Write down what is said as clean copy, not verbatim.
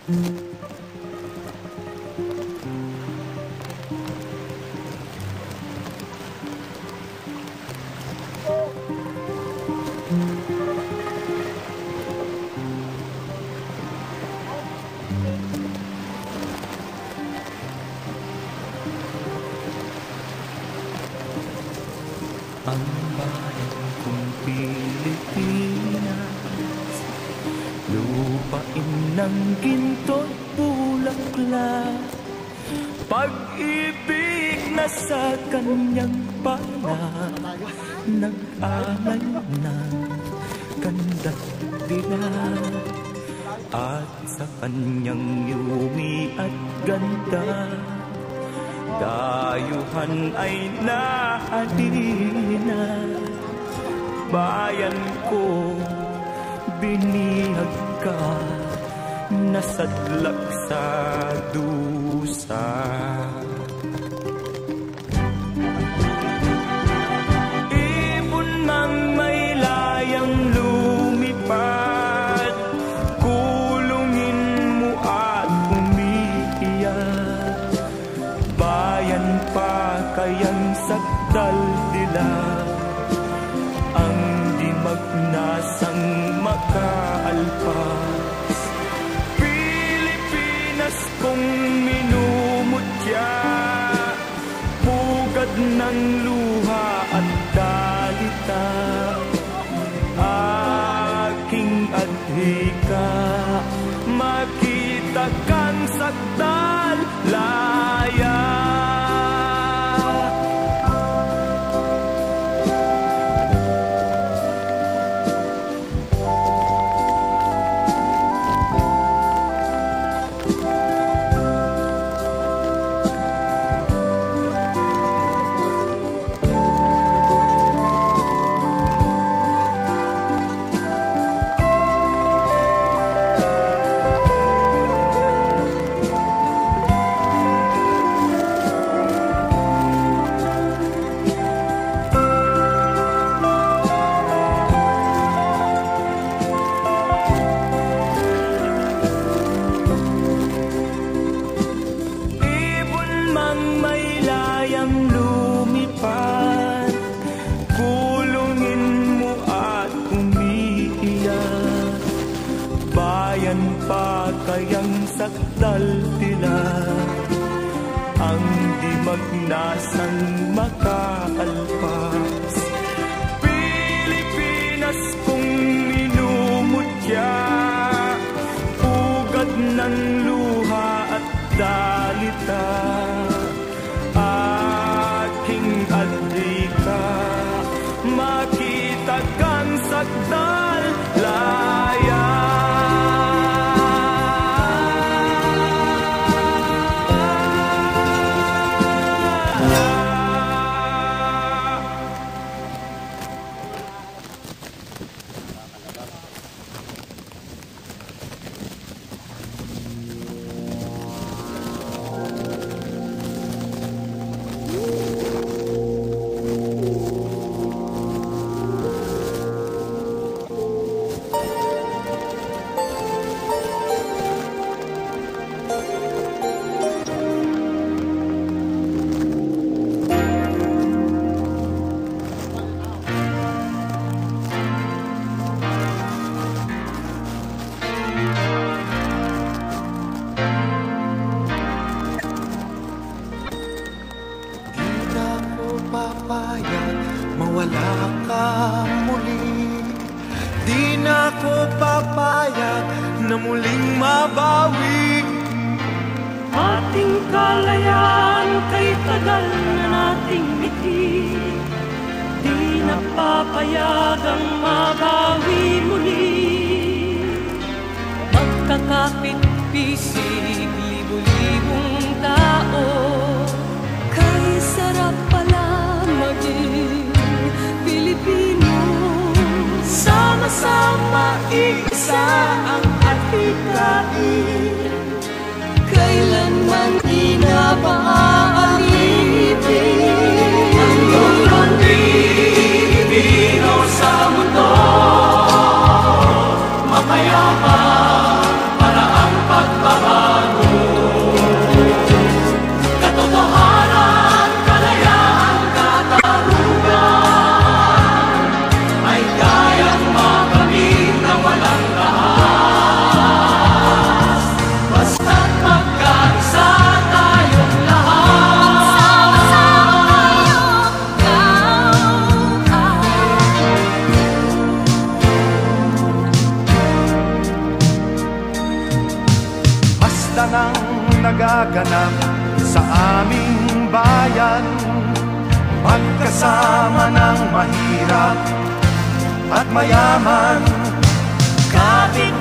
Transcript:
Ang bayan kong Pilipinas, lupain ng ginto't bulaklak, pag-ibig na sa kanyang pana, nag-alay ng ganda't dilag, at sa kanyang yumi at ganda, dayuhan ay nahalina. Bayan ko, binihag ka, nasadlak sa dusa. Ibon mang may layang lumipad, kulungin mo at umiiyak. Bayan pa kayang sakdal nila, ang di magnasang makaalpas. Pilipinas kong minumutya, pugad ng luha at dalita, aking adhika, makita kang sakdal laya. Kayang sakdal tila, ang di magnasang makaalpas. Pilipinas kong minumutya, pugad ng luha at dalita, aking adhika, makita kang sakdal laya. Mawala ka muli, di na ko papayag na muling mabawi. Ating kalayaan kay tagal na nating biti, di na papayagang mabawi muli. Magkakapit-pisig, libo-libong tao, kay sarap pala maging Pilipino. Sama-sama isa ang adhikain, kailanman di na paaalipin. Ang Pilipino sa mundo, mapayapa para ang pagbabago. ganda ng nagaganap sa aming bayan. Magkasama ng mahirap at mayaman, Kapit